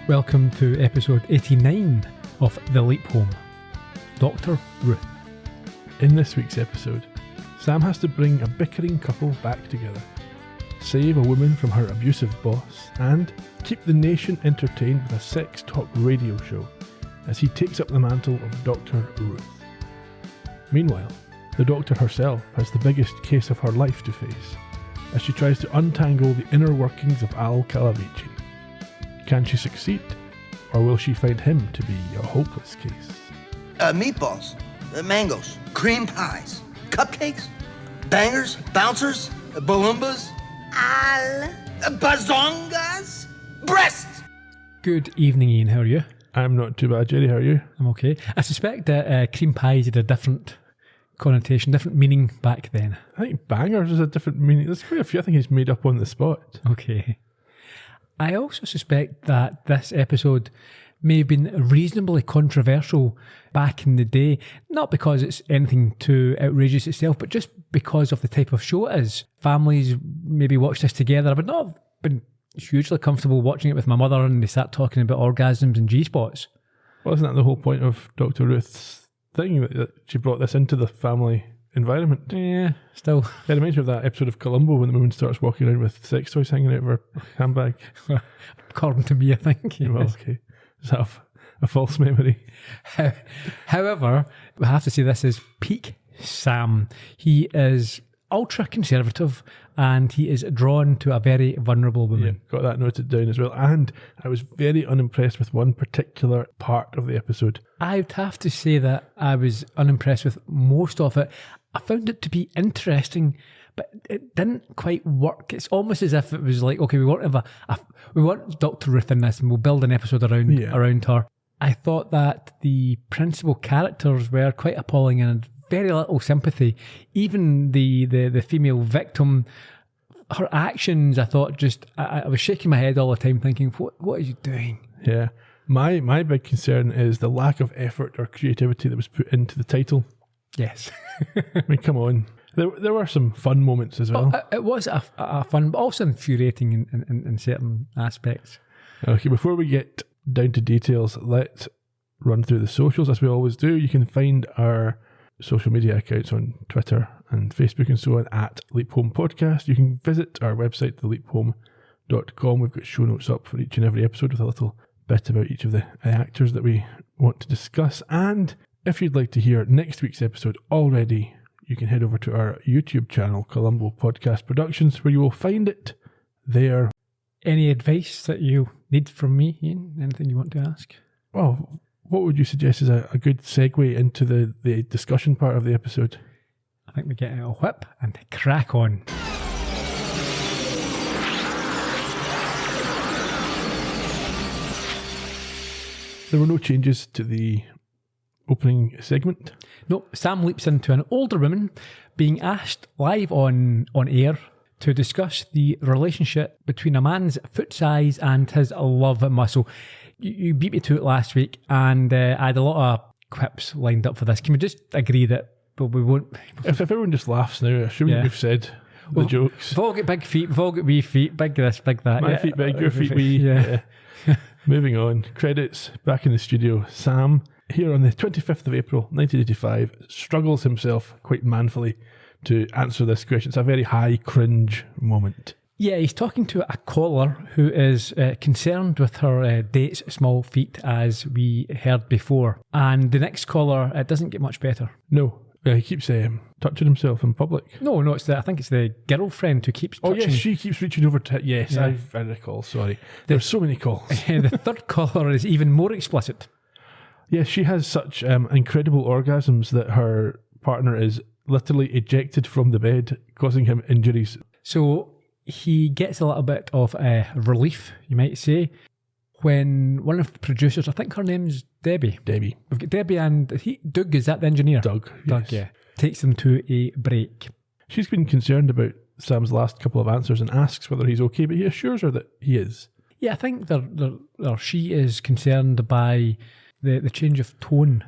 Welcome to episode 89 of The Leap Home. Dr. Ruth. In this week's episode, Sam has to bring a bickering couple back together, save a woman from her abusive boss, and keep the nation entertained with a sex talk radio show as he takes up the mantle of Dr. Ruth. Meanwhile, the doctor herself has the biggest case of her life to face as she tries to untangle the inner workings of Al Calavici. Can she succeed, or will she find him to be a hopeless case? Meatballs, mangoes, cream pies, cupcakes, bangers, bouncers, baloombas, bazongas, breasts. Good evening, Ian. How are you? I'm not too bad, Gerry. How are you? I'm okay. I suspect that cream pies had a different connotation, different meaning back then. I think bangers is a different meaning. There's quite a few I think he's made up on the spot. Okay. I also suspect that this episode may have been reasonably controversial back in the day, not because it's anything too outrageous itself, but just because of the type of show it is. Families maybe watch this together. I would not have been hugely comfortable watching it with my mother and they start talking about orgasms and G-spots. Well, isn't that the whole point of Dr. Ruth's thing, that she brought this into the family environment? Yeah, still. It reminds me of that episode of Columbo when the woman starts walking around with sex toys hanging out of her handbag. According to me, I think. Yes. Well, okay. Is that a false memory? However, we have to say this is peak Sam. He is ultra conservative and he is drawn to a very vulnerable woman. Yeah, got that noted down as well. And I was very unimpressed with one particular part of the episode. I would have to say that I was unimpressed with most of it. I found it to be interesting, but it didn't quite work. It's almost as if it was like, okay, we want Dr. Ruth in this and we'll build an episode around her. I thought that the principal characters were quite appalling and very little sympathy. Even the female victim, her actions, I thought I was shaking my head all the time thinking, what are you doing? Yeah. My big concern is the lack of effort or creativity that was put into the title. Yes. I mean, come on. There were some fun moments as well. It was a fun, but also infuriating in certain aspects. Okay, before we get down to details, let's run through the socials as we always do. You can find our social media accounts on Twitter and Facebook and so on at Leap Home Podcast. You can visit our website, theleaphome.com. We've got show notes up for each and every episode with a little bit about each of the actors that we want to discuss. And if you'd like to hear next week's episode already, you can head over to our YouTube channel, Columbo Podcast Productions, where you will find it there. Any advice that you need from me, Ian? Anything you want to ask? Well, what would you suggest is a good segue into the discussion part of the episode? I think we get a whip and crack on. There were no changes to the opening segment. No, Sam leaps into an older woman being asked live on air to discuss the relationship between a man's foot size and his love muscle. You beat me to it last week, and I had a lot of quips lined up for this. Can we just agree that we won't... If everyone just laughs now, assuming we've said the jokes. We've all got big feet, we've all got wee feet, big this, big that. My feet big, your feet wee. Yeah. Moving on. Credits back in the studio. Sam, here on the 25th of April, 1985, struggles himself quite manfully to answer this question. It's a very high cringe moment. Yeah, he's talking to a caller who is concerned with her date's small feet, as we heard before. And the next caller, it doesn't get much better. No, he keeps touching himself in public. No, I think it's the girlfriend who keeps touching. Oh yes, she keeps reaching over to... Yes, yeah. I recall, sorry. There's so many calls. The third caller is even more explicit. Yes, she has such incredible orgasms that her partner is literally ejected from the bed, causing him injuries. So he gets a little bit of relief, you might say, when one of the producers, I think her name's Debbie. We've got Debbie and Doug, is that the engineer? Doug, yeah. Takes them to a break. She's been concerned about Sam's last couple of answers and asks whether he's okay, but he assures her that he is. Yeah, I think she is concerned by the change of tone.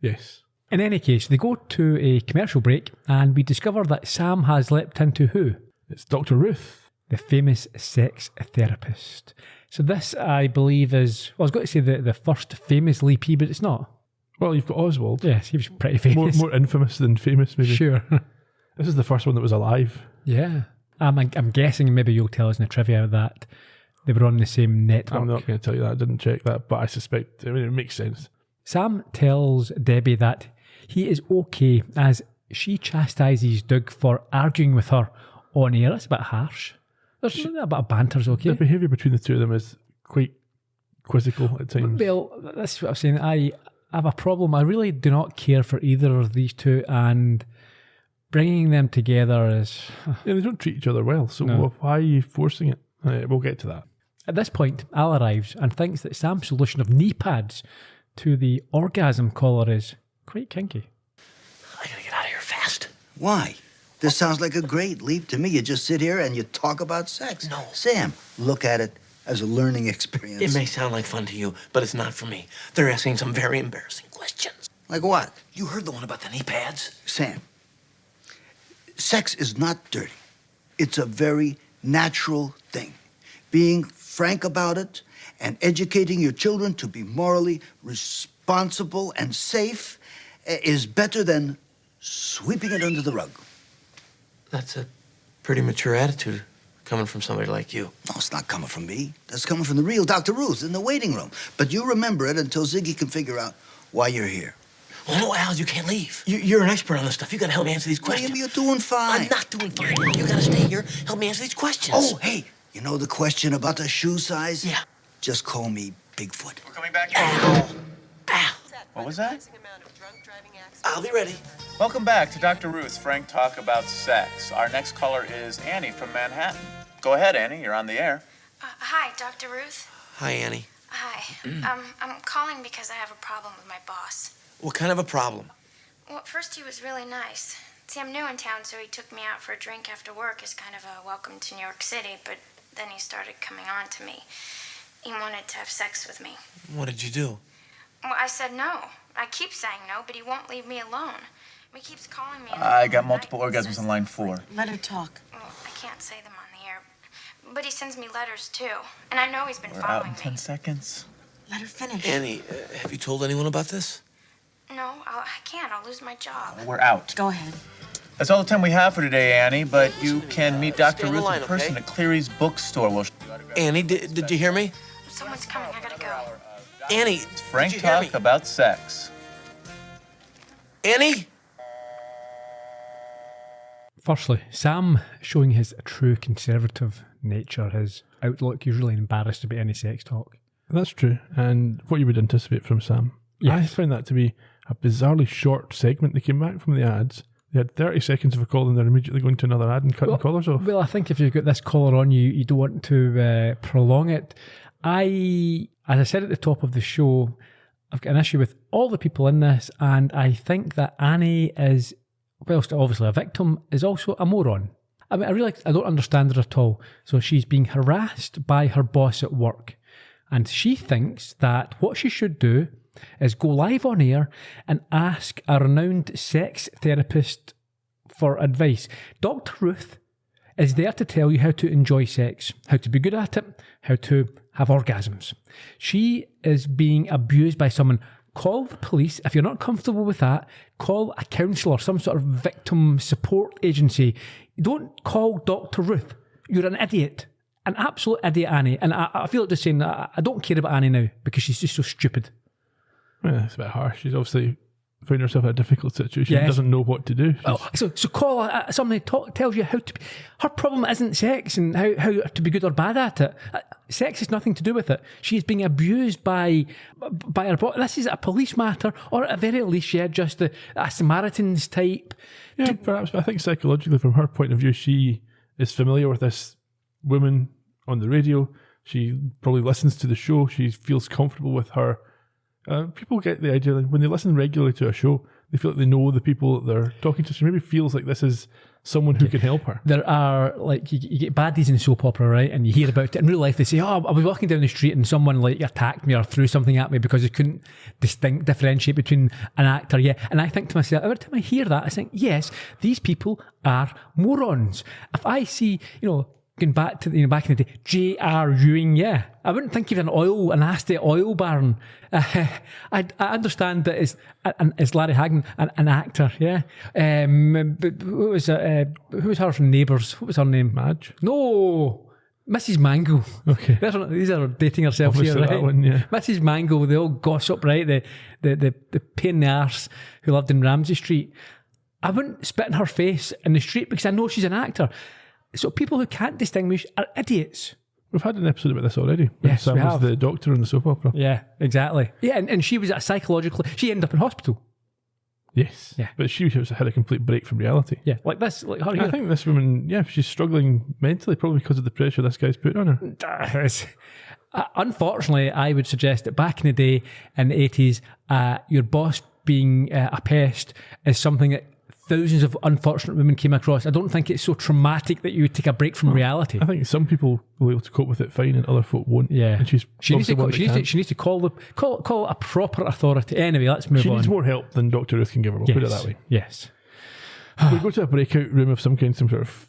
Yes. In any case, they go to a commercial break and we discover that Sam has leapt into who? It's Dr. Ruth. the famous sex therapist. So this, I believe, is, well, I was going to say the first famous Lee P, but it's not. Well, you've got Oswald. Yes, he was pretty famous. More infamous than famous, maybe. Sure. This is the first one that was alive. Yeah. I'm guessing, maybe you'll tell us in the trivia, that they were on the same network. I'm not going to tell you that. I didn't check that, but I suspect, I mean, it makes sense. Sam tells Debbie that he is okay as she chastises Doug for arguing with her on air. That's a bit harsh. There's a bit of banter's okay. The behaviour between the two of them is quite quizzical at times. Well, that's what I'm saying. I have a problem. I really do not care for either of these two, and bringing them together is... Yeah, they don't treat each other well, so No. why are you forcing it? We'll get to that. At this point, Al arrives and thinks that Sam's solution of knee pads to the orgasm collar is quite kinky. I gotta get out of here fast. Why? This sounds like a great leap to me. You just sit here and you talk about sex. No. Sam, look at it as a learning experience. It may sound like fun to you, but it's not for me. They're asking some very embarrassing questions. Like what? You heard the one about the knee pads? Sam, sex is not dirty. It's a very natural thing. Being frank about it and educating your children to be morally responsible and safe is better than sweeping it under the rug. That's a pretty mature attitude coming from somebody like you. No, it's not coming from me. That's coming from the real Dr. Ruth in the waiting room. But you remember it until Ziggy can figure out why you're here. Oh, no, Al, you can't leave. You're an expert on this stuff. You gotta help me answer these questions. Well, you're doing fine. I'm not doing fine. You gotta stay here, help me answer these questions. Oh, hey, you know the question about the shoe size? Yeah. Just call me Bigfoot. We're coming back. Al. Al. What was that? I'll be ready. Welcome back to Dr. Ruth's Frank Talk About Sex. Our next caller is Annie from Manhattan. Go ahead, Annie. You're on the air. Hi, Dr. Ruth. Hi, Annie. Hi. I'm calling because I have a problem with my boss. What kind of a problem? Well, at first he was really nice. See, I'm new in town, so he took me out for a drink after work as kind of a welcome to New York City, but then he started coming on to me. He wanted to have sex with me. What did you do? Well, I said no. I keep saying no, but he won't leave me alone. He keeps calling me. I got multiple orgasms on line 4. Let her talk. Well, I can't say them on the air, but he sends me letters too, and I know he's been We're out following in me. 10 seconds. Let her finish. Annie, have you told anyone about this? No, I can't. I'll lose my job. We're out. Go ahead. That's all the time we have for today, Annie, but you can meet Dr. Stay on the Ruth line, in person okay? at Cleary's bookstore. We'll Annie, did you hear me? Someone's coming. I gotta go. Annie, Frank did you hear Talk me? About Sex. Annie? Firstly, Sam showing his true conservative nature, his outlook. He's really embarrassed about any sex talk. That's true, and what you would anticipate from Sam. Yes. I found that to be a bizarrely short segment. They came back from the ads. They had 30 seconds of a call and they're immediately going to another ad and cutting collars off. Well, I think if you've got this collar on, you don't want to prolong it. As I said at the top of the show, I've got an issue with all the people in this, and I think that Annie is, whilst obviously a victim, is also a moron. I mean, I don't understand her at all. So she's being harassed by her boss at work, and she thinks that what she should do is go live on air and ask a renowned sex therapist for advice. Dr. Ruth is there to tell you how to enjoy sex, how to be good at it, how to have orgasms. She is being abused by someone. Call the police. If you're not comfortable with that, call a counsellor, some sort of victim support agency. Don't call Dr. Ruth. You're an idiot. An absolute idiot, Annie. And I feel like just saying that I don't care about Annie now because she's just so stupid. Yeah, it's a bit harsh. She's obviously found herself in a difficult situation. Yes. Doesn't know what to do. So call somebody tells you how to be. Her problem isn't sex and how to be good or bad at it. Sex has nothing to do with it. She is being abused by her boss. This is a police matter, or at the very least, she had just a Samaritans type. Yeah, perhaps. But I think psychologically, from her point of view, she is familiar with this woman on the radio. She probably listens to the show. She feels comfortable with her. People get the idea that when they listen regularly to a show, they feel like they know the people that they're talking to. So maybe feels like this is someone who can help her. There are, like, you get baddies in soap opera, right? And you hear about it. In real life, they say, I was walking down the street and someone, like, attacked me or threw something at me because they couldn't differentiate between an actor. Yeah. And I think to myself, every time I hear that, I think, yes, these people are morons. If I see, going back to back in the day, J.R. Ewing, yeah. I wouldn't think of a nasty oil baron. I understand that it's Larry Hagman, an actor, yeah. But who was her from Neighbours? What was her name? Madge? No, Mrs. Mango. Okay. These are dating ourselves Obviously here, right? that one, yeah. Mrs. Mango, the old gossip, right? The pain in the arse who lived in Ramsey Street. I wouldn't spit in her face in the street because I know she's an actor. So people who can't distinguish are idiots. We've had an episode about this already. Yes, Sam we was have. the doctor in the soap opera. Yeah, exactly. Yeah, and she was she ended up in hospital. Yes. Yeah. But she had a complete break from reality. Yeah, like this, like her I here. think this woman, she's struggling mentally, probably because of the pressure this guy's put on her. Unfortunately, I would suggest that back in the day, in the 80s, your boss being a pest is something that thousands of unfortunate women came across. I don't think it's so traumatic that you would take a break from reality. I think some people will be able to cope with it fine and other folk won't. Yeah. And she needs obviously to call a proper authority. Anyway, let's move on. She needs more help than Dr. Ruth can give her. We'll put it that way. Yes. We go to a breakout room of some kind, some sort of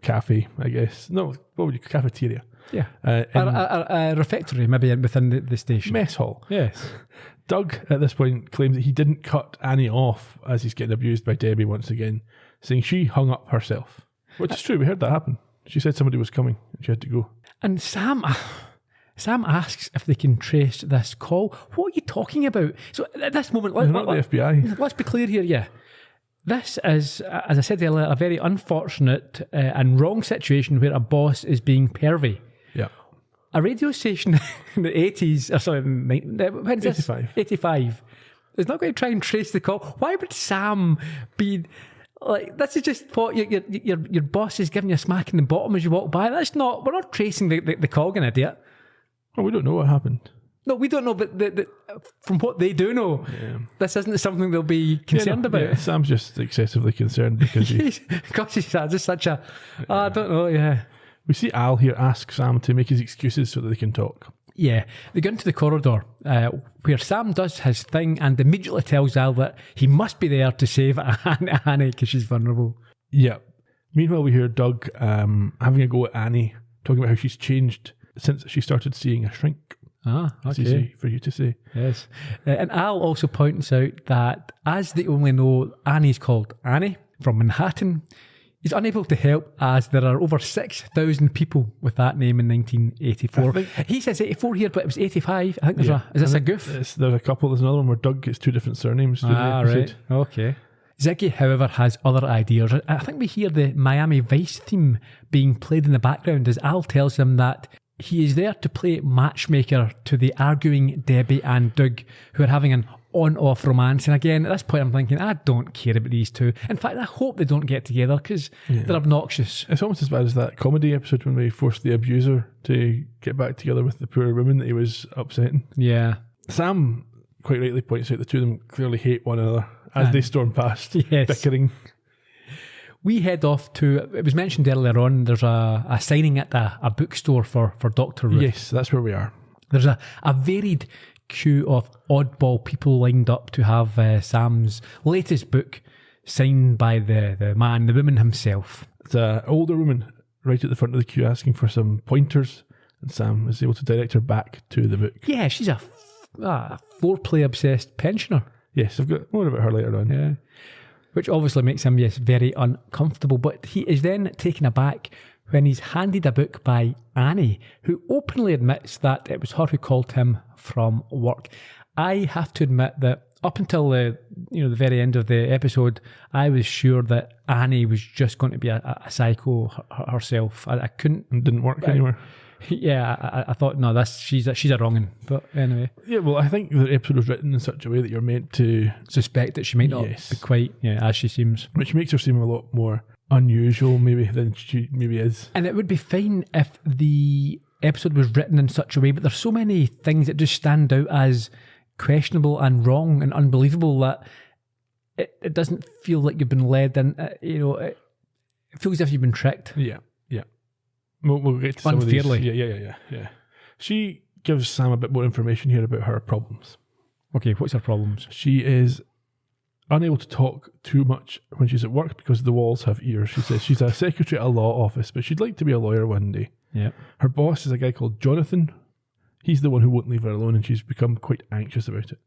cafe, I guess. No, what would you cafeteria? Yeah. In A refectory, maybe within the station. mess hall. Yes. Doug, at this point, claims that he didn't cut Annie off as he's getting abused by Debbie once again, saying she hung up herself. Which is true, we heard that happen. She said somebody was coming and she had to go. And Sam asks if they can trace this call. What are you talking about? So at this moment, They're not the FBI. Let's be clear here, yeah. This is, as I said earlier, a very unfortunate and wrong situation where a boss is being pervy. Yeah. A radio station in the 80s, or sorry, when is this? 85. 85. Is not going to try and trace the call. Why would Sam be like, this is just what your boss is giving you a smack in the bottom as you walk by? We're not tracing the call, an idiot. Well, we don't know what happened. No, we don't know, but from what they do know, this isn't something they'll be concerned about. Yeah, Sam's just excessively concerned because he's just such a, I don't know, yeah. We see Al here ask Sam to make his excuses so that they can talk. Yeah, they go into the corridor where Sam does his thing and immediately tells Al that he must be there to save Annie because she's vulnerable. Yeah. Meanwhile, we hear Doug having a go at Annie, talking about how she's changed since she started seeing a shrink. Ah, okay. It's easy for you to say. Yes. And Al also points out that as they only know Annie's called Annie from Manhattan, he's unable to help as there are over 6,000 people with that name in 1984. He says 84 here, but it was 85. I think there's is this a goof? There's a couple. There's another one where Doug gets two different surnames. Right. Okay. Ziggy, however, has other ideas. I think we hear the Miami Vice theme being played in the background as Al tells him that he is there to play matchmaker to the arguing Debbie and Doug, who are having an on-off romance. And again, at this point, I'm thinking, I don't care about these two. In fact, I hope they don't get together because they're obnoxious. It's almost as bad as that comedy episode when we forced the abuser to get back together with the poor woman that he was upsetting. Yeah. Sam quite rightly points out the two of them clearly hate one another as they storm past, bickering. We head off to, it was mentioned earlier on, there's a signing at a bookstore for Dr. Ruth. Yes, that's where we are. There's a varied queue of oddball people lined up to have Sam's latest book signed by the woman himself. It's an older woman right at the front of the queue asking for some pointers, and Sam is able to direct her back to the book. Yeah, she's a foreplay obsessed pensioner. Yes, I've got more about her later on. Yeah. Which obviously makes him, very uncomfortable. But he is then taken aback when he's handed a book by Annie, who openly admits that it was her who called him from work. I have to admit that up until the very end of the episode, I was sure that Annie was just going to be a psycho herself. I couldn't... It didn't work anymore. Yeah, I thought, no, she's a wrong'un. But anyway. Yeah, well, I think the episode was written in such a way that you're meant to suspect that she might not be quite as she seems. Which makes her seem a lot more unusual, maybe, than she maybe is. And it would be fine if the episode was written in such a way, but there's so many things that just stand out as questionable and wrong and unbelievable that it doesn't feel like you've been led in. It feels as if you've been tricked. Yeah. We'll get to some unfairly. Of these. Yeah. She gives Sam a bit more information here about her problems. Okay, what's her problems? She is unable to talk too much when she's at work because the walls have ears. She says she's a secretary at a law office, but she'd like to be a lawyer one day. Yeah. Her boss is a guy called Jonathan. He's the one who won't leave her alone, and she's become quite anxious about it.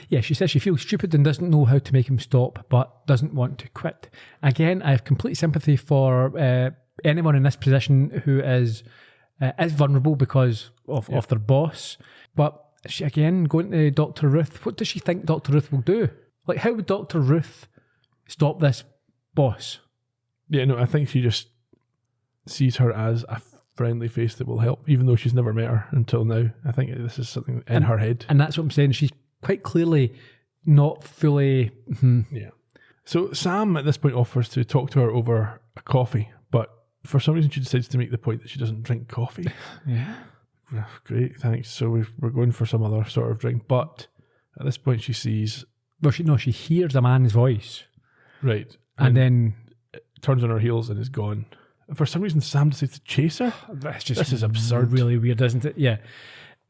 Yeah, she says she feels stupid and doesn't know how to make him stop, but doesn't want to quit. Again, I have complete sympathy for anyone in this position who is vulnerable because of their boss. But she, again, going to Dr. Ruth, what does she think Dr. Ruth will do? Like, how would Dr. Ruth stop this boss? Yeah, no, I think she just sees her as a friendly face that will help, even though she's never met her until now. I think this is something in her head. And that's what I'm saying. She's quite clearly not fully... Yeah. So Sam at this point offers to talk to her over a coffee, but for some reason she decides to make the point that she doesn't drink coffee. Yeah. Great, thanks. So we're going for some other sort of drink, but at this point she sees... Well, she hears a man's voice. Right. And then... turns on her heels and is gone. For some reason, Sam decides to chase her. This is absurd. Really weird, isn't it? Yeah.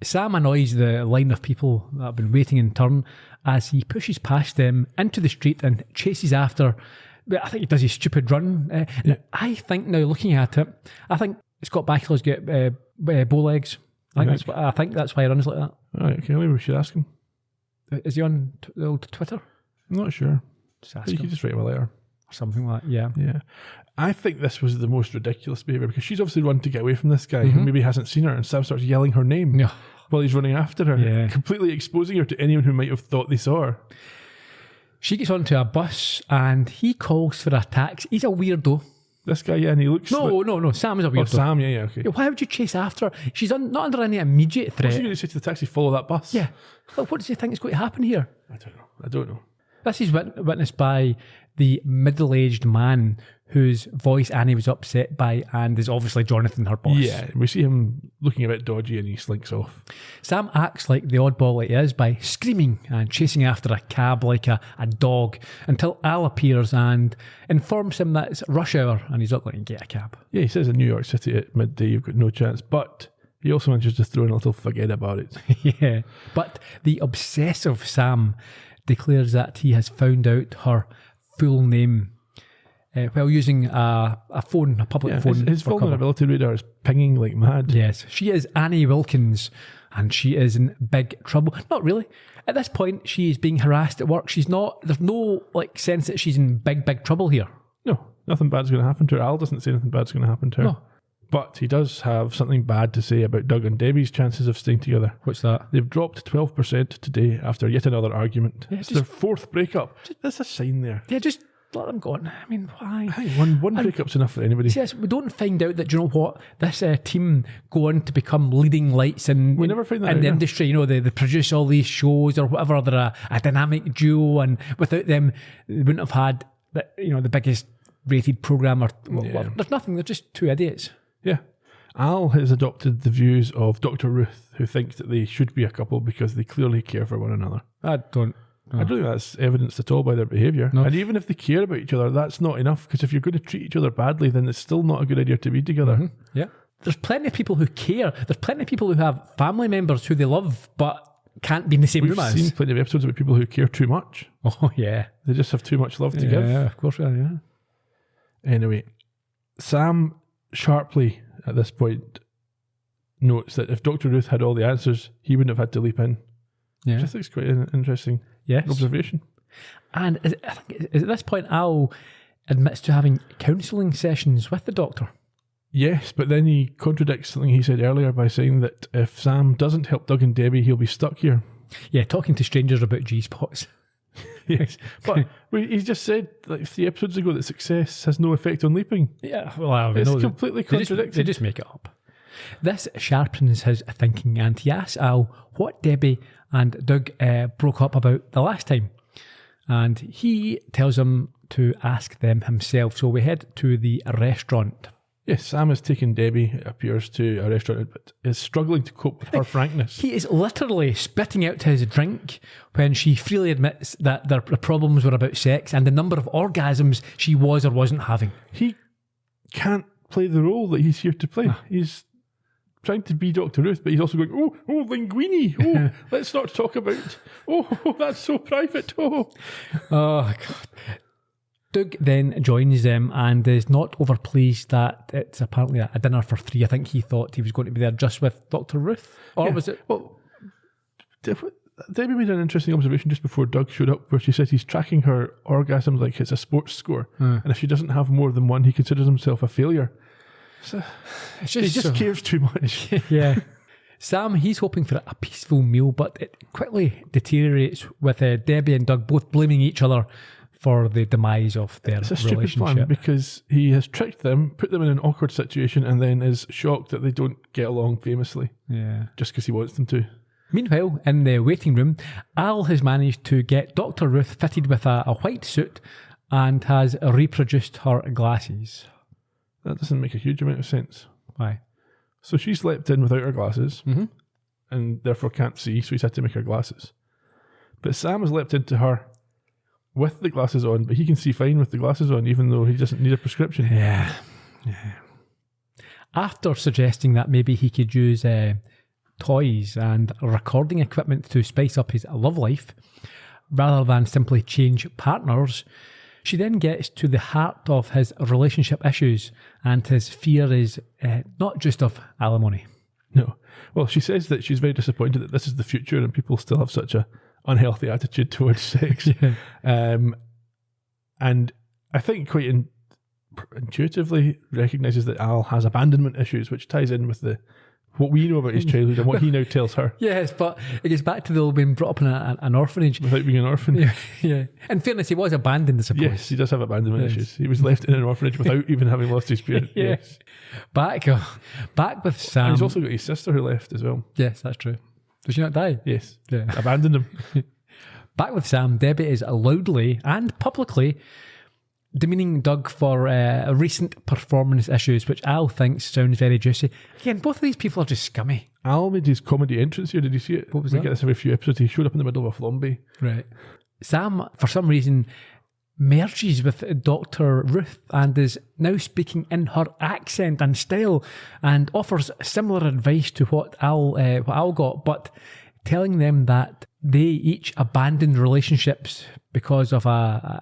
Sam annoys the line of people that have been waiting in turn as he pushes past them into the street and chases after. I think he does his stupid run. I think now, looking at it, I think Scott Bakula's got bow legs. I think that's why he runs like that. All right, okay, maybe we should ask him. Is he on the old Twitter? I'm not sure. Just ask You him. could just write him a letter. Something like that, yeah. Yeah. I think this was the most ridiculous behaviour because she's obviously run to get away from this guy who maybe hasn't seen her, and Sam starts yelling her name while he's running after her, completely exposing her to anyone who might have thought they saw her. She gets onto a bus and he calls for a taxi. He's a weirdo. This guy, yeah, and he looks... No, Sam is a weirdo. Oh, Sam, yeah, okay. Why would you chase after her? She's not under any immediate threat. What's he going to say to the taxi? Follow that bus? Yeah. Look, what does he think is going to happen here? I don't know. This is witnessed by the middle-aged man whose voice Annie was upset by, and is obviously Jonathan, her boss. Yeah, we see him looking a bit dodgy and he slinks off. Sam acts like the oddball he is by screaming and chasing after a cab like a dog until Al appears and informs him that it's rush hour and he's not going to get a cab. Yeah, he says in New York City at midday you've got no chance, but he also manages to throw in a little forget about it. Yeah, but the obsessive Sam declares that he has found out her full name while using a public phone. His vulnerability radar is pinging like mad. Yes, she is Annie Wilkins and she is in big trouble. Not really. At this point, she is being harassed at work. There's no sense that she's in big trouble here. No, nothing bad's going to happen to her. Al doesn't say nothing bad's going to happen to her. No. But he does have something bad to say about Doug and Debbie's chances of staying together. What's that? They've dropped 12% today after yet another argument. Yeah, it's their fourth breakup. There's a sign there. Yeah, just let them go on. I mean, why? I think one breakup's enough for anybody. Yes, we don't find out that, do you know what, this team go on to become leading lights in the industry. You know, they produce all these shows or whatever. They're a dynamic duo, and without them, they wouldn't have had the biggest rated programme or whatever. There's nothing. They're just two idiots. Yeah. Al has adopted the views of Dr. Ruth, who thinks that they should be a couple because they clearly care for one another. I don't think that's evidenced at all by their behaviour. No. And even if they care about each other, that's not enough, because if you're going to treat each other badly, then it's still not a good idea to be together. Mm-hmm. Yeah. There's plenty of people who care. There's plenty of people who have family members who they love but can't be in the same room as. We've seen plenty of episodes about people who care too much. Oh, yeah. They just have too much love to give. Yeah, of course. Yeah. Anyway, Sam sharply at this point notes that if Dr. Ruth had all the answers, he wouldn't have had to leap in. Yeah. Which I think is quite an interesting observation. And I think at this point, Al admits to having counselling sessions with the doctor. Yes, but then he contradicts something he said earlier by saying that if Sam doesn't help Doug and Debbie, he'll be stuck here. Yeah, talking to strangers about G-spots. Yes, but he just said 3 episodes ago that success has no effect on leaping. Yeah, well, it's completely contradicted. They just make it up. This sharpens his thinking, and he asks Al what Debbie and Doug broke up about the last time. And he tells him to ask them himself. So we head to the restaurant. Yes, Sam has taken Debbie, it appears, to a restaurant, but is struggling to cope with her frankness. He is literally spitting out his drink when she freely admits that their problems were about sex and the number of orgasms she was or wasn't having. He can't play the role that he's here to play. He's trying to be Dr. Ruth, but he's also going, oh, linguini. Oh, let's not talk about. Oh, that's so private. Oh, God. Doug then joins them and is not overpleased that it's apparently a dinner for 3. I think he thought he was going to be there just with Dr. Ruth. Or was it? Well, Debbie made an interesting observation just before Doug showed up where she said he's tracking her orgasms like it's a sports score. And if she doesn't have more than one, he considers himself a failure. So he just cares too much. Yeah. Sam, he's hoping for a peaceful meal, but it quickly deteriorates with Debbie and Doug both blaming each other for the demise of their relationship. It's a stupid plan because he has tricked them, put them in an awkward situation, and then is shocked that they don't get along famously. Yeah. Just because he wants them to. Meanwhile, in the waiting room, Al has managed to get Dr. Ruth fitted with a white suit and has reproduced her glasses. That doesn't make a huge amount of sense. Why? So she slept in without her glasses and therefore can't see, so he's had to make her glasses. But Sam has leapt into her with the glasses on, but he can see fine with the glasses on, even though he doesn't need a prescription. Yeah. After suggesting that maybe he could use toys and recording equipment to spice up his love life, rather than simply change partners, she then gets to the heart of his relationship issues, and his fear is not just of alimony. No. Well, she says that she's very disappointed that this is the future and people still have such a unhealthy attitude towards sex. And I think quite intuitively recognises that Al has abandonment issues, which ties in with what we know about his childhood and what he now tells her. Yes, but it goes back to the old being brought up in an orphanage. Without being an orphan. Yeah. In fairness, he was abandoned, I suppose. Yes, he does have abandonment issues. He was left in an orphanage without even having lost his parents. Yes. Back with Sam. And he's also got his sister who left as well. Yes, that's true. Did she not die? Yes. Yeah. Abandoned him. Back with Sam, Debbie is loudly and publicly demeaning Doug for recent performance issues, which Al thinks sounds very juicy. Again, both of these people are just scummy. Al made his comedy entrance here. Did you see it? What was we that? get this every few episodes. He showed up in the middle of a flambe. Right. Sam, for some reason, merges with Dr. Ruth and is now speaking in her accent and style and offers similar advice to what Al got, but telling them that they each abandoned relationships because of a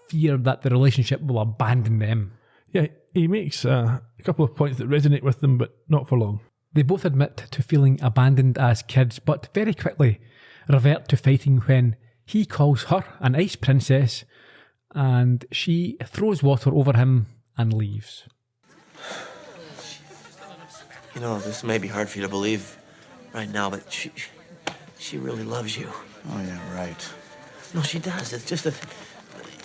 fear that the relationship will abandon them. Yeah, he makes a couple of points that resonate with them, but not for long. They both admit to feeling abandoned as kids, but very quickly revert to fighting when he calls her an ice princess and she throws water over him and leaves. You know, this may be hard for you to believe right now, but she really loves you. Oh, yeah, right. No, she does. It's just that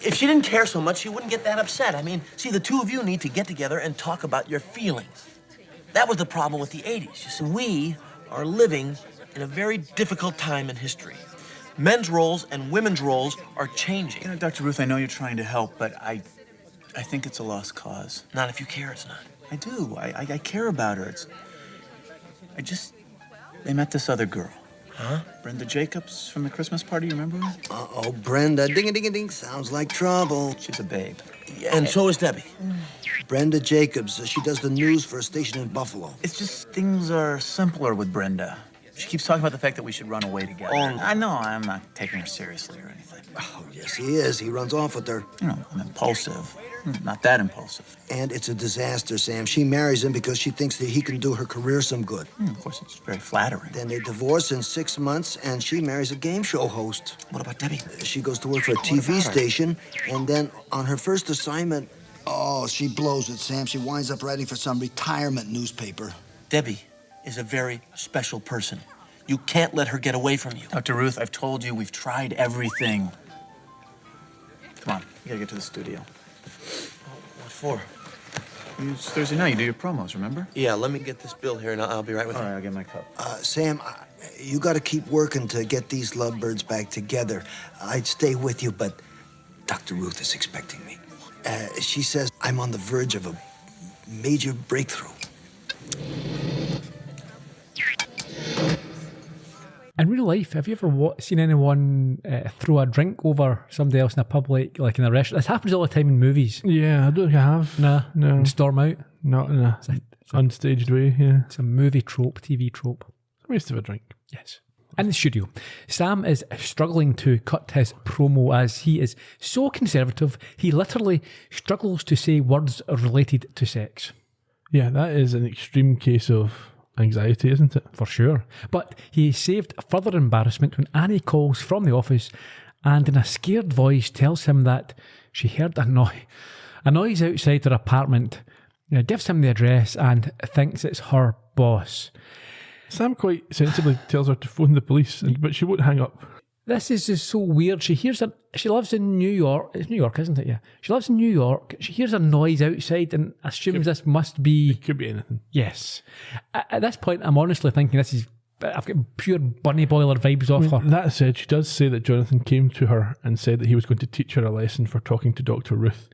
if she didn't care so much, she wouldn't get that upset. I mean, see, the two of you need to get together and talk about your feelings. That was the problem with the 80s. You see, we are living in a very difficult time in history. Men's roles and women's roles are changing. You know, Dr. Ruth, I know you're trying to help, but I think it's a lost cause. Not if you care, it's not. I do. I care about her. They met this other girl. Huh? Brenda Jacobs from the Christmas party, you remember her? Uh-oh, Brenda. Ding-a-ding-a-ding. Sounds like trouble. She's a babe. And so is Debbie. Brenda Jacobs. She does the news for a station in Buffalo. It's just things are simpler with Brenda. She keeps talking about the fact that we should run away together. Oh. I know, I'm not taking her seriously or anything. Oh, yes, he is. He runs off with her. You know, I'm impulsive. Not that impulsive. And it's a disaster, Sam. She marries him because she thinks that he can do her career some good. Of course, it's very flattering. Then they divorce in 6 months, and she marries a game show host. What about Debbie? She goes to work for a TV station, and then on her first assignment, she blows it, Sam. She winds up writing for some retirement newspaper. Debbie is a very special person. You can't let her get away from you. Dr. Ruth, I've told you we've tried everything. Come on, you gotta get to the studio. What for? It's Thursday night, you do your promos, remember? Yeah, let me get this bill here and I'll be right with All you. right, I'll get my cup. Sam, you got to keep working to get these lovebirds back together. I'd stay with you, but Dr. Ruth is expecting me. She says I'm on the verge of a major breakthrough. In In real life, have you ever seen anyone throw a drink over somebody else in a public, like in a restaurant? This happens all the time in movies. Yeah, I don't think I have. Nah, No. and storm out. Not in a unstaged way, yeah. It's a movie trope, TV trope. Waste of a drink. Yes. In the studio, Sam is struggling to cut his promo as he is so conservative, he literally struggles to say words related to sex. Yeah, that is an extreme case of anxiety, isn't it? For sure. But he saved further embarrassment when Annie calls from the office and in a scared voice tells him that she heard a noise outside her apartment, gives him the address and thinks it's her boss. Sam quite sensibly tells her to phone the police, but she won't hang up. This is just so weird. She lives in New York. It's New York, isn't it? Yeah. She lives in New York. She hears a noise outside and assumes this must be... It could be anything. Yes. At this point, I'm honestly thinking I've got pure bunny boiler vibes off her. That said, she does say that Jonathan came to her and said that he was going to teach her a lesson for talking to Dr. Ruth.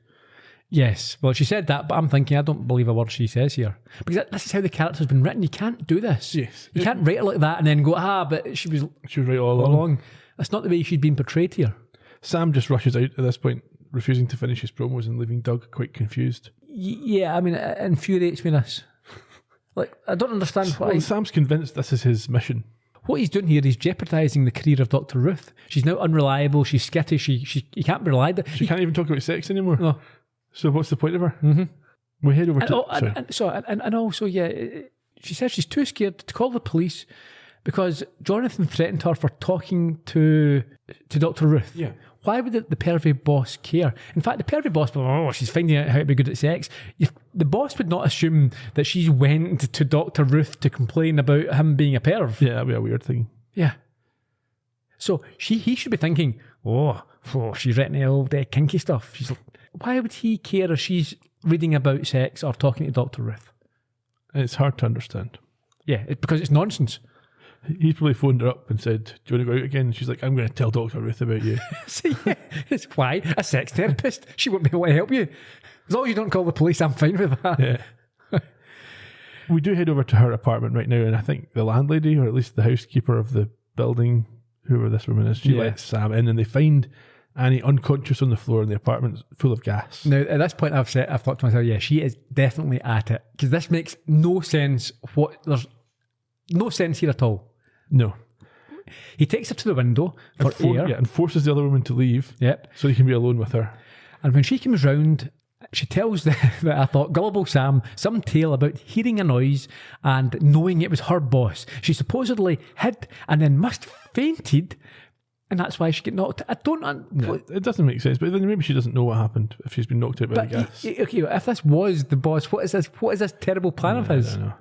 Yes, well, she said that, but I'm thinking I don't believe a word she says here. Because this is how the character's been written. You can't do this. Yes. You can't write it like that and then go, but she was right all along. That's not the way she's been portrayed here. Sam just rushes out at this point, refusing to finish his promos and leaving Doug quite confused. Yeah, I mean, it infuriates me, this. Like, I don't understand why. Well, Sam's convinced this is his mission. What he's doing here is jeopardising the career of Dr. Ruth. She's now unreliable, she's skittish, he can't be relied on. She can't even talk about sex anymore. No. So what's the point of her? Mm-hmm. We head over and also, she says she's too scared to call the police because Jonathan threatened her for talking to Dr. Ruth. Yeah. Why would the pervy boss care? In fact, the pervy boss, she's finding out how to be good at sex. The boss would not assume that she went to Dr. Ruth to complain about him being a perv. Yeah, that'd be a weird thing. Yeah. So he should be thinking, she's written all the kinky stuff. Why would he care if she's reading about sex or talking to Dr. Ruth? It's hard to understand. Yeah, because it's nonsense. He's probably phoned her up and said, do you want to go out again? And she's like, I'm going to tell Dr. Ruth about you. See, it's why? A sex therapist. She won't be able to help you. As long as you don't call the police, I'm fine with that. Yeah. We do head over to her apartment right now, and I think the landlady, or at least the housekeeper of the building, whoever this woman is, she lets Sam in, and they find Annie unconscious on the floor in the apartment full of gas. Now, at this point, I've thought to myself, she is definitely at it. Because this makes no sense. There's no sense here at all. No. He takes her to the window for air. Yeah, and forces the other woman to leave. Yep. So he can be alone with her. And when she comes round, she tells gullible Sam some tale about hearing a noise and knowing it was her boss. She supposedly hid and then must fainted. And that's why she get knocked. I don't. No, it doesn't make sense. But then maybe she doesn't know what happened if she's been knocked out by the gas. Okay, if this was the boss, what is this? What is this terrible plan of his? I don't know.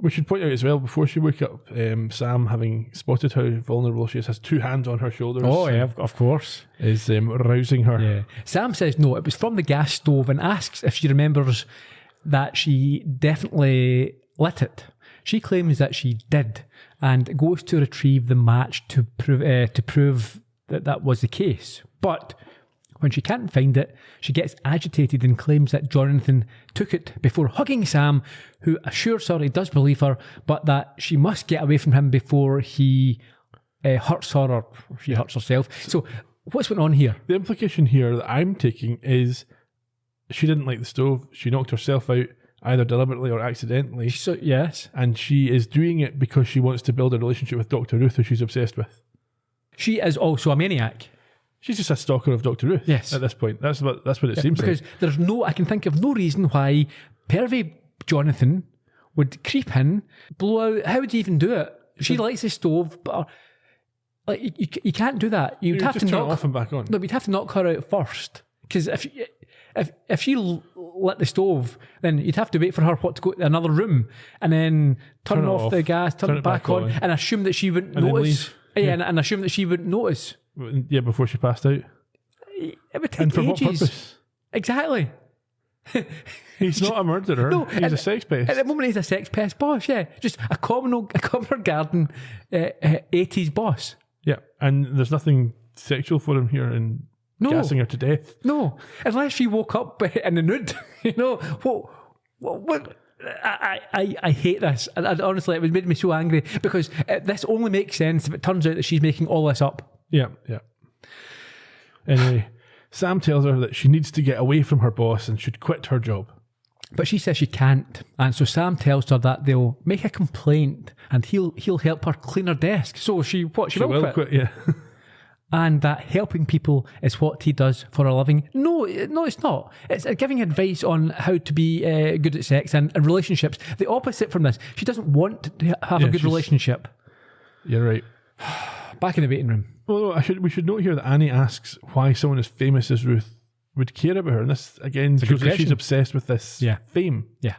We should point out as well, before she woke up, Sam, having spotted how vulnerable she is, has two hands on her shoulders. Oh yeah, of course. Is rousing her. Yeah. Sam says no, it was from the gas stove, and asks if she remembers that she definitely lit it. She claims that she did, and goes to retrieve the match to prove that was the case. But when she can't find it, she gets agitated and claims that Jonathan took it before hugging Sam, who assures her he does believe her, but that she must get away from him before he hurts her or she hurts herself. So what's going on here? The implication here that I'm taking is she didn't like the stove. She knocked herself out, either deliberately or accidentally. So, yes. And she is doing it because she wants to build a relationship with Dr. Ruth, who she's obsessed with. She is also a maniac. She's just a stalker of Dr. Ruth. Yes. At this point. That's what it seems because like. Because I can think of no reason why pervy Jonathan would creep in, blow out. How would you even do it? She lights the stove, but you can't do that. You'd have to knock it off and back on. No, we'd have to knock her out first. Because if she lit the stove, then you'd have to wait for her to go to another room and then turn off the gas, turn it back on, and assume that she wouldn't notice. Yeah, and assume that she wouldn't notice. Yeah, before she passed out. It would take and for ages. what purpose? Exactly. He's not a murderer. No, he's a sex pest. At the moment, he's a sex pest boss. Yeah, just a common garden 80s boss. Yeah, and there's nothing sexual for him here in gassing her to death. No, unless she woke up in the nude. What? I hate this. And honestly, it made me so angry because this only makes sense if it turns out that she's making all this up. Yeah. Anyway, Sam tells her that she needs to get away from her boss and should quit her job. But she says she can't. And so Sam tells her that they'll make a complaint and he'll help her clean her desk. So she will quit. Yeah. And that helping people is what he does for a living. No, it's not. It's giving advice on how to be good at sex and relationships. The opposite from this. She doesn't want to have a good relationship. You're right. Back in the waiting room. Well, we should note here that Annie asks why someone as famous as Ruth would care about her. And this, again, shows that she's obsessed with this fame. Yeah.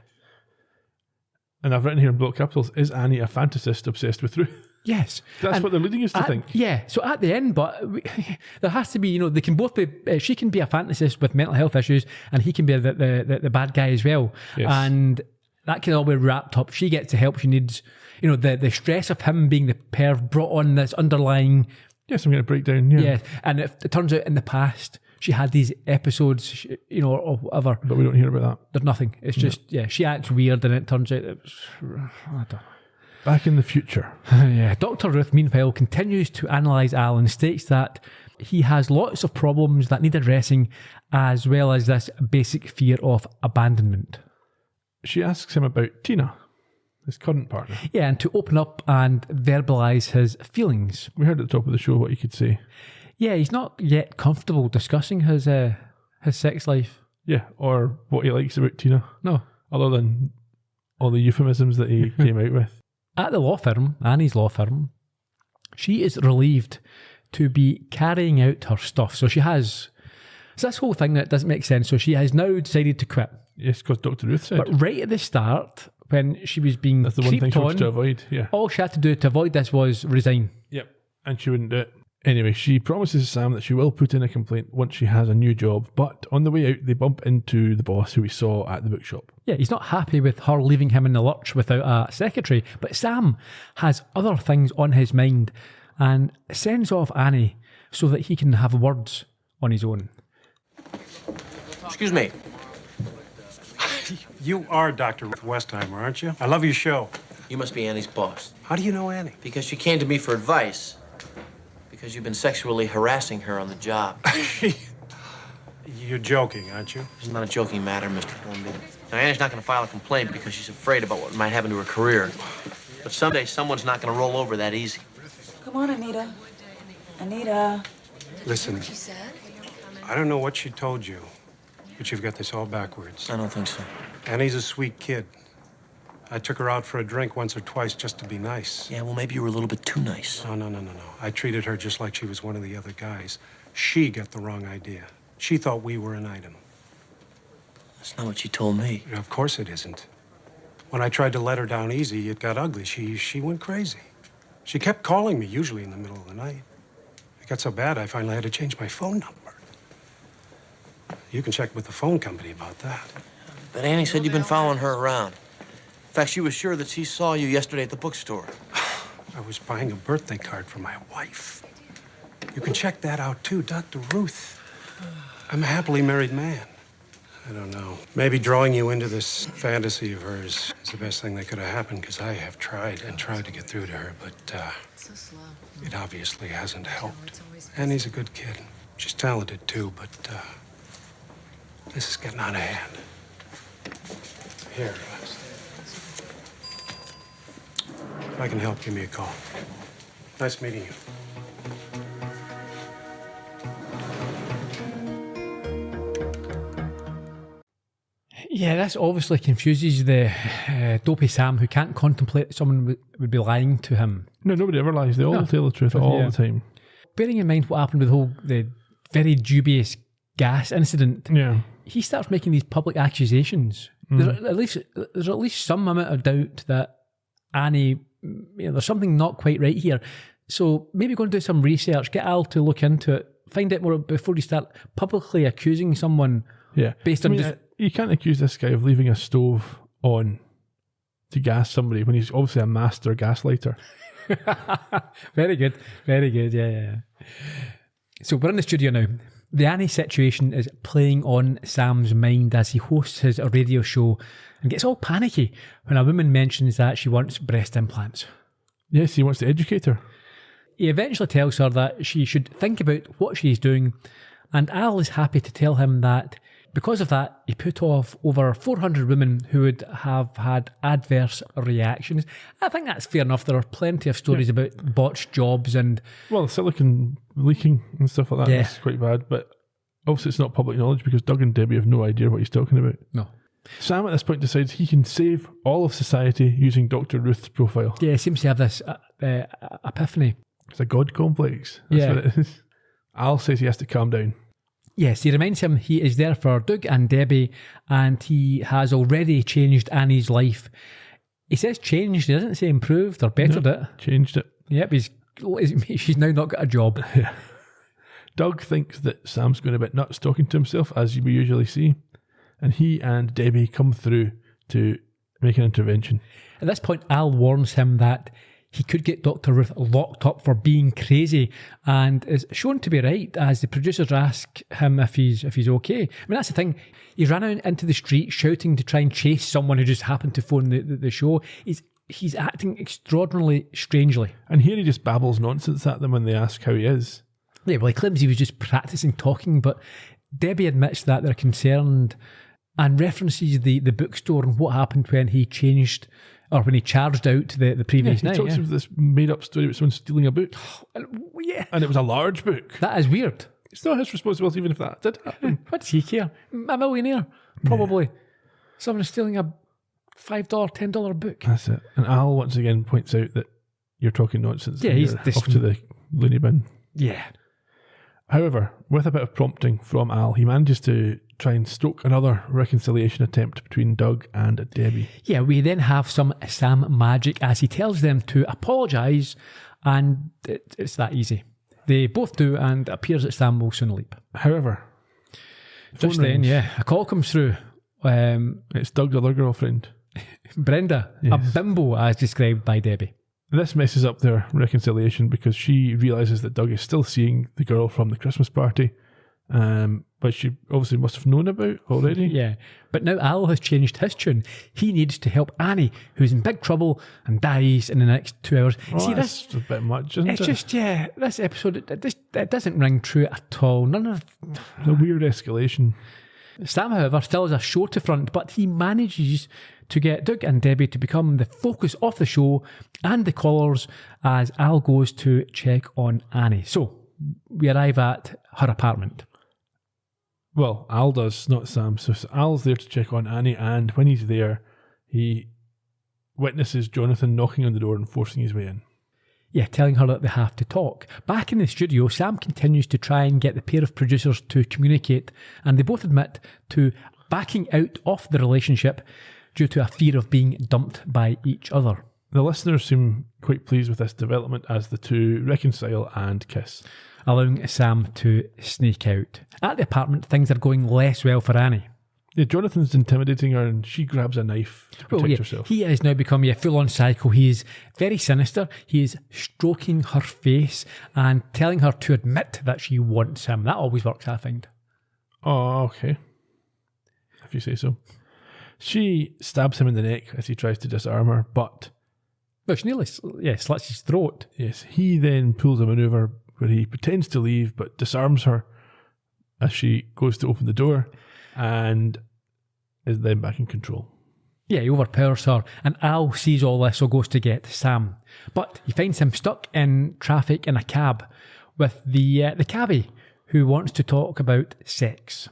And I've written here in block capitals, is Annie a fantasist obsessed with Ruth? Yes. That's what they're leading us to think. Yeah. So at the end, there has to be, they can both be, she can be a fantasist with mental health issues and he can be the bad guy as well. Yes. And that can all be wrapped up. She gets the help she needs. The stress of him being the perv brought on this underlying... Yes, I'm going to break down. Yeah. And if it turns out in the past, she had these episodes, or whatever. But we don't hear about that. There's nothing. It's just, she acts weird and it turns out it was... I don't know. Back in the future. Dr. Ruth, meanwhile, continues to analyse Al and states that he has lots of problems that need addressing, as well as this basic fear of abandonment. She asks him about Tina, his current partner. Yeah, and to open up and verbalise his feelings. We heard at the top of the show what he could say. Yeah, he's not yet comfortable discussing his sex life. Yeah, or what he likes about Tina. No. Other than all the euphemisms that he came out with. At the law firm, Annie's law firm, she is relieved to be carrying out her stuff. So she has... So this whole thing that doesn't make sense. So she has now decided to quit. Yes, because Dr. Ruth said. But right at the start, when she was being that's the one thing she wants to avoid, all she had to do to avoid this was resign. Yep, and she wouldn't do it. Anyway, she promises Sam that she will put in a complaint once she has a new job, but on the way out, they bump into the boss who we saw at the bookshop. Yeah, he's not happy with her leaving him in the lurch without a secretary, but Sam has other things on his mind and sends off Annie so that he can have words on his own. Excuse me. You are Dr. Westheimer, aren't you? I love your show. You must be Annie's boss. How do you know Annie? Because she came to me for advice. Because you've been sexually harassing her on the job. You're joking, aren't you? It's not a joking matter, Mr. Columbo. Now, Annie's not going to file a complaint because she's afraid about what might happen to her career. But someday, someone's not going to roll over that easy. Come on, Anita. Anita. Listen, I don't know what she told you, but you've got this all backwards. I don't think so. Annie's a sweet kid. I took her out for a drink once or twice just to be nice. Yeah, well, maybe you were a little bit too nice. No. I treated her just like she was one of the other guys. She got the wrong idea. She thought we were an item. That's not what she told me. Of course it isn't. When I tried to let her down easy, it got ugly. She went crazy. She kept calling me, usually in the middle of the night. It got so bad, I finally had to change my phone number. You can check with the phone company about that. But Annie said you've been following her around. In fact, she was sure that she saw you yesterday at the bookstore. I was buying a birthday card for my wife. You can check that out, too, Dr. Ruth. I'm a happily married man. I don't know. Maybe drawing you into this fantasy of hers is the best thing that could have happened, because I have tried to get through to her, but it obviously hasn't helped. Annie's a good kid. She's talented, too, but this is getting out of hand. Here. If I can help, give me a call. Nice meeting you. Yeah, this obviously confuses the dopey Sam who can't contemplate that someone would be lying to him. No, nobody ever lies. They all tell the truth all the time. Bearing in mind what happened with the very dubious gas incident, he starts making these public accusations. There's at least some amount of doubt that Annie, there's something not quite right here. So maybe go and do some research, get Al to look into it, find out more before you start publicly accusing someone. Yeah, based on you can't accuse this guy of leaving a stove on to gas somebody when he's obviously a master gaslighter. Very good, yeah. So we're in the studio now. The Annie situation is playing on Sam's mind as he hosts his radio show and gets all panicky when a woman mentions that she wants breast implants. Yes, he wants to educate her. He eventually tells her that she should think about what she's doing, and Al is happy to tell him that because of that, he put off over 400 women who would have had adverse reactions. I think that's fair enough. There are plenty of stories about botched jobs and... Well, silicon leaking and stuff like that is quite bad, but obviously it's not public knowledge because Doug and Debbie have no idea what he's talking about. No. Sam at this point decides he can save all of society using Dr. Ruth's profile. Yeah, he seems to have this epiphany. It's a god complex. That's what it is. Al says he has to calm down. Yes, he reminds him he is there for Doug and Debbie, and he has already changed Annie's life. He says changed, he doesn't say improved or bettered it. Changed it. Yep, she's now not got a job. Yeah. Doug thinks that Sam's going a bit nuts talking to himself, as we usually see, and he and Debbie come through to make an intervention. At this point, Al warns him that he could get Dr. Ruth locked up for being crazy, and is shown to be right as the producers ask him if he's okay. I mean, that's the thing. He ran out into the street shouting to try and chase someone who just happened to phone the show. He's acting extraordinarily strangely. And here he just babbles nonsense at them when they ask how he is. Yeah, well, he claims he was just practising talking, but Debbie admits that they're concerned and references the bookstore and what happened when he changed... or when he charged out the previous night. He talks of this made-up story about someone stealing a book. Yeah. And it was a large book. That is weird. It's not his responsibility even if that did happen. What does he care? A millionaire, probably. Yeah. Someone is stealing a $5, $10 book. That's it. And Al once again points out that you're talking nonsense. Yeah, he's off to the loony bin. Yeah. However, with a bit of prompting from Al, he manages to try and stoke another reconciliation attempt between Doug and Debbie. Yeah, we then have some Sam magic as he tells them to apologise, and it's that easy. They both do, and it appears that Sam will soon leap. However, just then, a call comes through. It's Doug's other girlfriend. Brenda, yes. A bimbo as described by Debbie. This messes up their reconciliation because she realises that Doug is still seeing the girl from the Christmas party, but she obviously must have known about already. Yeah, but now Al has changed his tune. He needs to help Annie, who's in big trouble and dies in the next 2 hours. Well, see, that's a bit much, isn't it? It's just, this episode, it doesn't ring true at all. None of the weird escalation. Sam, however, still has a show to front, but he manages to get Doug and Debbie to become the focus of the show and the callers as Al goes to check on Annie. So, we arrive at her apartment. Well, Al does, not Sam. So Al's there to check on Annie, and when he's there, he witnesses Jonathan knocking on the door and forcing his way in. Yeah, telling her that they have to talk. Back in the studio, Sam continues to try and get the pair of producers to communicate, and they both admit to backing out of the relationship due to a fear of being dumped by each other. The listeners seem quite pleased with this development as the two reconcile and kiss, allowing Sam to sneak out. At the apartment, things are going less well for Annie. Yeah, Jonathan's intimidating her and she grabs a knife to protect herself. He has now become a full-on psycho. He is very sinister. He is stroking her face and telling her to admit that she wants him. That always works, I find. Oh, okay. If you say so. She stabs him in the neck as he tries to disarm her, but... Well, she nearly slits his throat. Yes, he then pulls a manoeuvre where he pretends to leave but disarms her as she goes to open the door and is then back in control. Yeah, he overpowers her, and Al sees all this, so goes to get Sam. But he finds him stuck in traffic in a cab with the cabbie who wants to talk about sex.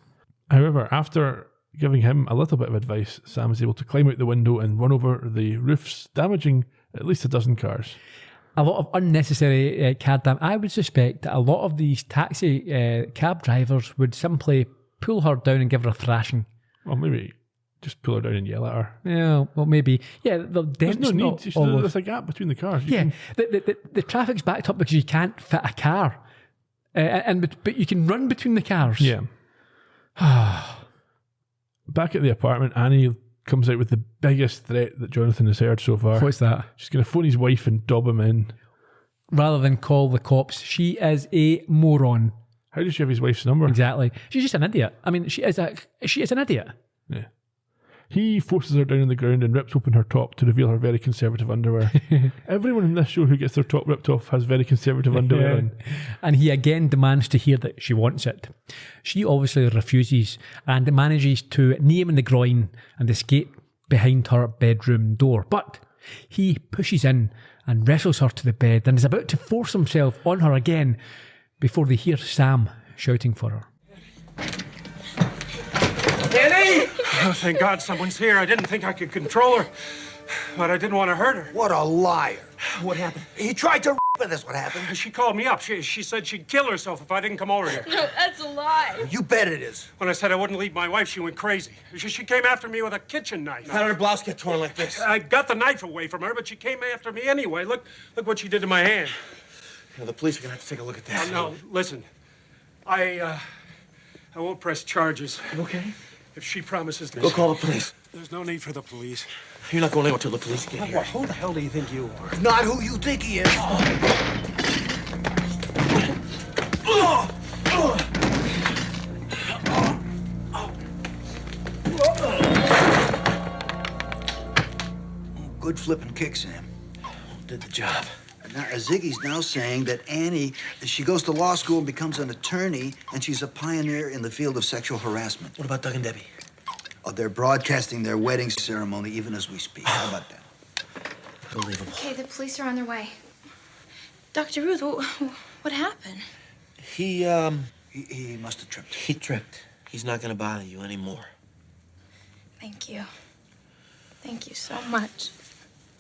However, after giving him a little bit of advice, Sam is able to climb out the window and run over the roofs, damaging at least a dozen cars. A lot of unnecessary car damage. I would suspect that a lot of these taxi cab drivers would simply pull her down and give her a thrashing. Or maybe just pull her down and yell at her. Yeah, well, maybe. Yeah, there's no need. There's a gap between the cars. The traffic's backed up because you can't fit a car. But you can run between the cars. Yeah. Back at the apartment, Annie comes out with the biggest threat that Jonathan has heard so far. What's that? She's going to phone his wife and dob him in. Rather than call the cops. She is a moron. How does she have his wife's number? Exactly. She's just an idiot. I mean, she is an idiot. Yeah. He forces her down on the ground and rips open her top to reveal her very conservative underwear. Everyone in this show who gets their top ripped off has very conservative underwear on. And he again demands to hear that she wants it. She obviously refuses and manages to knee him in the groin and escape behind her bedroom door. But he pushes in and wrestles her to the bed and is about to force himself on her again before they hear Sam shouting for her. Annie! Oh, thank God someone's here. I didn't think I could control her, but I didn't want to hurt her. What a liar. What happened? He tried to but that's what happened. She called me up. She said she'd kill herself if I didn't come over here. No, that's a lie. You bet it is. When I said I wouldn't leave my wife, she went crazy. She came after me with a kitchen knife. How did her blouse get torn like this? I got the knife away from her, but she came after me anyway. Look what she did to my hand. The police are gonna have to take a look at this. No, listen. I won't press charges. You okay? If she promises this. Go call the police. There's no need for the police. You're not going anywhere till the police get here. Who the hell do you think you are? Not who you think he is. Good flipping kick, Sam. Did the job. Now, Ziggy's now saying that Annie, she goes to law school and becomes an attorney, and she's a pioneer in the field of sexual harassment. What about Doug and Debbie? Oh, they're broadcasting their wedding ceremony even as we speak. How about that? Unbelievable. Okay, the police are on their way. Dr. Ruth, what happened? He must have tripped. He tripped. He's not gonna bother you anymore. Thank you. Thank you so much.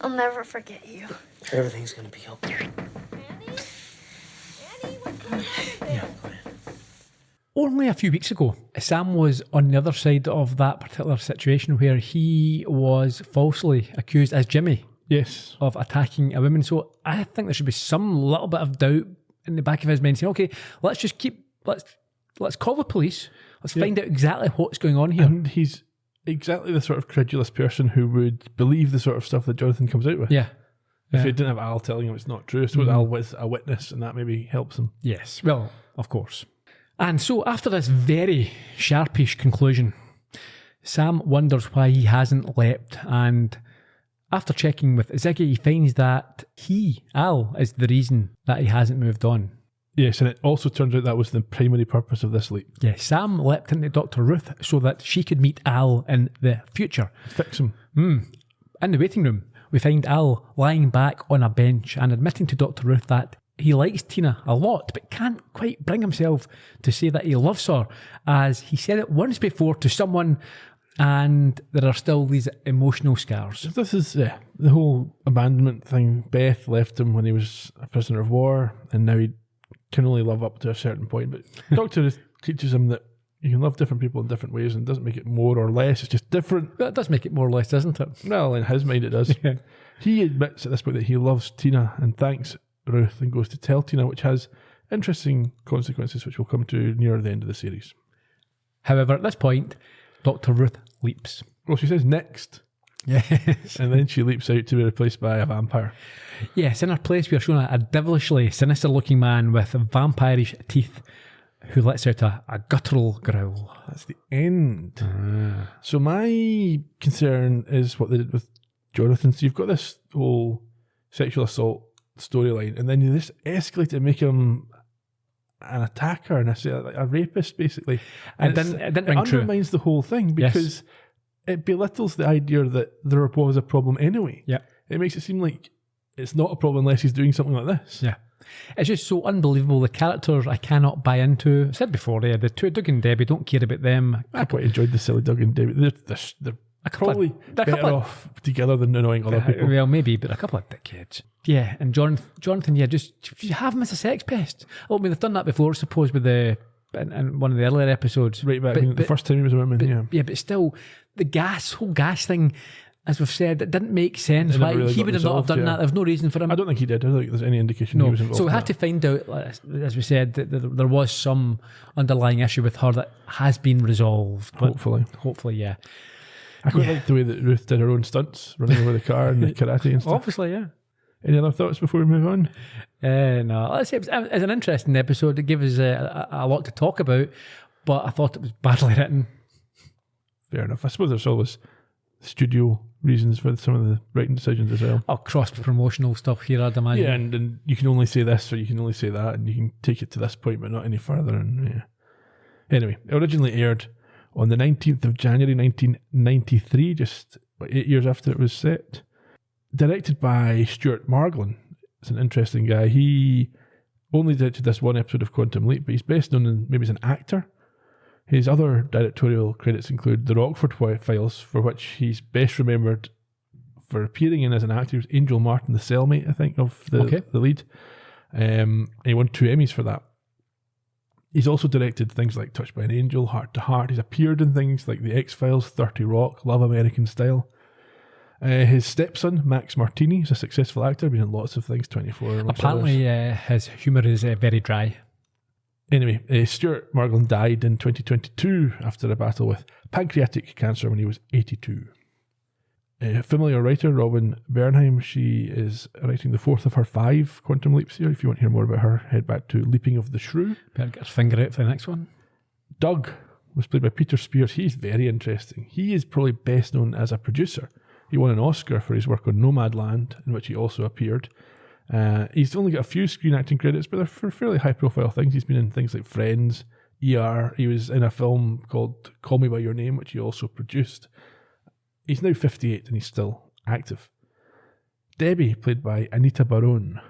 I'll never forget you. Everything's gonna be okay. Annie? Annie, what's going on there? Yeah, go ahead. Only a few weeks ago, Sam was on the other side of that particular situation where he was falsely accused as Jimmy Yes. of attacking a woman. So I think there should be some little bit of doubt in the back of his mind saying, okay, let's call the police. Let's find out exactly what's going on here. And he's exactly the sort of credulous person who would believe the sort of stuff that Jonathan comes out with. Yeah. If he didn't have Al telling him it's not true, so Al was a witness, and that maybe helps him. Yes, well, of course. And so after this very sharpish conclusion, Sam wonders why he hasn't leapt, and after checking with Ziggy, he finds that Al, is the reason that he hasn't moved on. Yes, and it also turns out that was the primary purpose of this leap. Yeah, Sam leapt into Dr. Ruth so that she could meet Al in the future. Fix him. In the waiting room, we find Al lying back on a bench and admitting to Dr. Ruth that he likes Tina a lot, but can't quite bring himself to say that he loves her, as he said it once before to someone, and there are still these emotional scars. This is the whole abandonment thing. Beth left him when he was a prisoner of war, and now he can only love up to a certain point. But Dr. Ruth teaches him that you can love different people in different ways, and doesn't make it more or less. It's just different. But it does make it more or less, doesn't it? Well, in his mind it does. Yeah. He admits at this point that he loves Tina and thanks Ruth and goes to tell Tina, which has interesting consequences, which we'll come to near the end of the series. However, at this point, Dr. Ruth leaps. Well, she says next. Yes. And then she leaps out to be replaced by a vampire. Yes, in her place we are shown a devilishly sinister looking man with vampirish teeth who lets out a guttural growl. That's the end. So my concern is what they did with Jonathan. So you've got this whole sexual assault storyline, and then you just escalate it and make him an attacker and a rapist, basically. And It didn't ring true. undermines the whole thing because it belittles the idea that there was a problem anyway. Yeah. It makes it seem like it's not a problem unless he's doing something like this. Yeah. It's just so unbelievable. The characters I cannot buy into. I said before, the two, Doug and Debbie, don't care about them. I quite enjoyed the silly Doug and Debbie. They're probably better off together than annoying other people. Well, maybe, but a couple of dickheads. Yeah, and Jonathan, just you have him as a sex pest. I mean, they've done that before, I suppose, with in one of the earlier episodes. Right back the first time he was a woman, Yeah, but still, the whole gas thing, as we've said, it didn't make sense. Why really he would have not have done that. There's no reason for him. I don't think he did. I don't think there's any indication he was involved. So we had to find out, as we said, that there was some underlying issue with her that has been resolved. Hopefully, yeah. I quite like the way that Ruth did her own stunts, running over the car and the karate and stuff. Obviously, yeah. Any other thoughts before we move on? No, let's say it was an interesting episode. It gave us a lot to talk about, but I thought it was badly written. Fair enough. I suppose there's always studio reasons for some of the writing decisions as well. Cross-promotional stuff here, I'd imagine. Yeah, and you can only say this or you can only say that, and you can take it to this point but not any further. And yeah. Anyway, it originally aired on the 19th of January 1993, just 8 years after it was set. Directed by Stuart Margolin. It's an interesting guy. He only directed this one episode of Quantum Leap, but he's best known maybe as an actor. His other directorial credits include The Rockford Files, for which he's best remembered for appearing in as an actor. He was Angel Martin, the cellmate, I think, of the lead. And he won 2 Emmys for that. He's also directed things like Touched by an Angel, Heart to Heart. He's appeared in things like The X-Files, 30 Rock, Love American Style. His stepson, Max Martini, is a successful actor, been in lots of things, 24. Apparently his humour is very dry. Anyway, Stuart Margolin died in 2022 after a battle with pancreatic cancer when he was 82. A familiar writer, Robin Bernheim, she is writing the 4th of her 5 Quantum Leaps here. If you want to hear more about her, head back to Leaping of the Shrew. Better get his finger out for the next one. Doug was played by Peter Spears. He's very interesting. He is probably best known as a producer. He won an Oscar for his work on Nomadland, in which he also appeared. He's only got a few screen acting credits, but they're for fairly high-profile things. He's been in things like Friends, ER. He was in a film called Call Me By Your Name, which he also produced. He's now 58 and he's still active. Debbie, played by Anita Barone.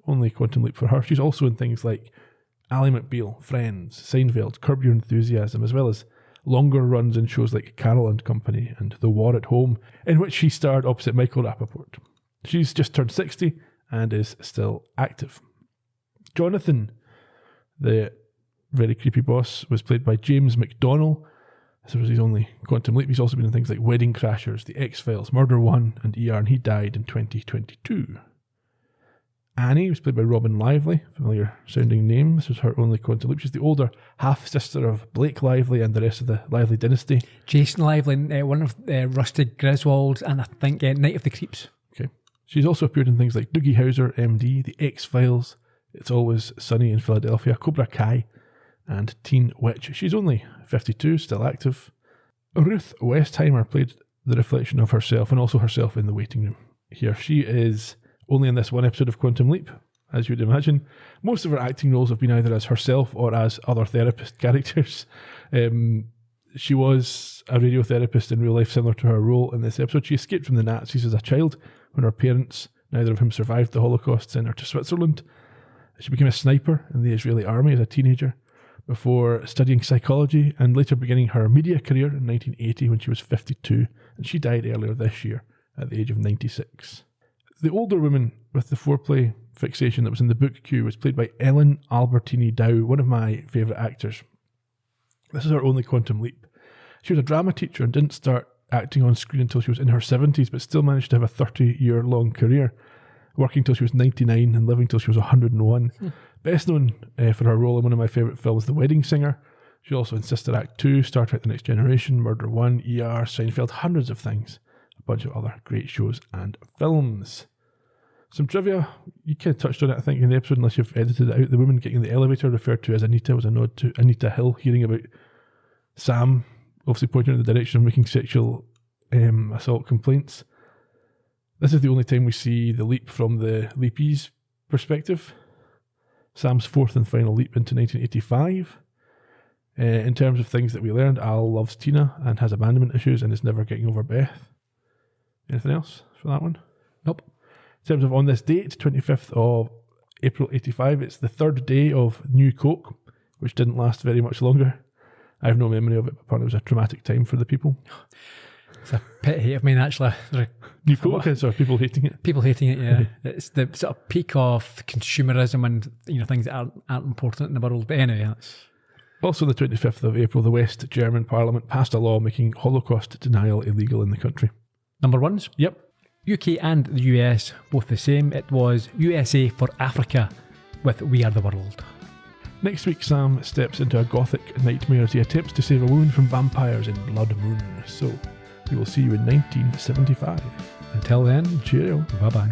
Only Quantum Leap for her. She's also in things like Ally McBeal, Friends, Seinfeld, Curb Your Enthusiasm, as well as longer runs in shows like Carol and Company and The War at Home, in which she starred opposite Michael Rappaport. She's just turned 60 and is still active. Jonathan, the very creepy boss, was played by James McDonnell. This was his only Quantum Leap. He's also been in things like Wedding Crashers, The X-Files, Murder 1 and ER, and he died in 2022. Annie was played by Robin Lively, familiar sounding name. This was her only Quantum Leap. She's the older half-sister of Blake Lively and the rest of the Lively dynasty. Jason Lively, one of Rusty Griswold, and I think Night of the Creeps. Okay. She's also appeared in things like Doogie Howser, MD, The X-Files, It's Always Sunny in Philadelphia, Cobra Kai, and Teen Witch. She's only 52, still active. Ruth Westheimer played the reflection of herself and also herself in the waiting room. Here she is only in this one episode of Quantum Leap, as you'd imagine. Most of her acting roles have been either as herself or as other therapist characters. She was a radiotherapist in real life, similar to her role in this episode. She escaped from the Nazis as a child when her parents, neither of whom survived the Holocaust, sent her to Switzerland. She became a sniper in the Israeli army as a teenager before studying psychology and later beginning her media career in 1980 when she was 52, and she died earlier this year at the age of 96. The older woman with the foreplay fixation that was in the book queue was played by Ellen Albertini Dow, one of my favourite actors. This is her only Quantum Leap. She was a drama teacher and didn't start acting on screen until she was in her 70s, but still managed to have a 30-year-long career, working till she was 99 and living till she was 101. Best known for her role in one of my favourite films, The Wedding Singer. She also in Sister Act 2, Star Trek The Next Generation, Murder 1, ER, Seinfeld, hundreds of things. A bunch of other great shows and films. Some trivia, you kind of touched on it, I think, in the episode, unless you've edited it out. The woman getting in the elevator, referred to as Anita, was a nod to Anita Hill, hearing about Sam, obviously pointing in the direction of making sexual assault complaints. This is the only time we see the leap from the leapee's perspective. Sam's fourth and final leap into 1985. In terms of things that we learned, Al loves Tina and has abandonment issues and is never getting over Beth. Anything else for that one? Nope. In terms of on this date, 25th of April 85, it's the third day of New Coke, which didn't last very much longer. I have no memory of it, but apparently it was a traumatic time for the people. It's a pet hate of mine, actually. New Coke is, or people hating it? People hating it, yeah. It's the sort of peak of consumerism and things that aren't important in the world. But anyway, that's... Also the 25th of April, the West German Parliament passed a law making Holocaust denial illegal in the country. Number ones? Yep. UK and the US, both the same. It was USA for Africa with We Are the World. Next week, Sam steps into a gothic nightmare as he attempts to save a woman from vampires in Blood Moon. So, we will see you in 1975. Until then, cheerio. Bye-bye.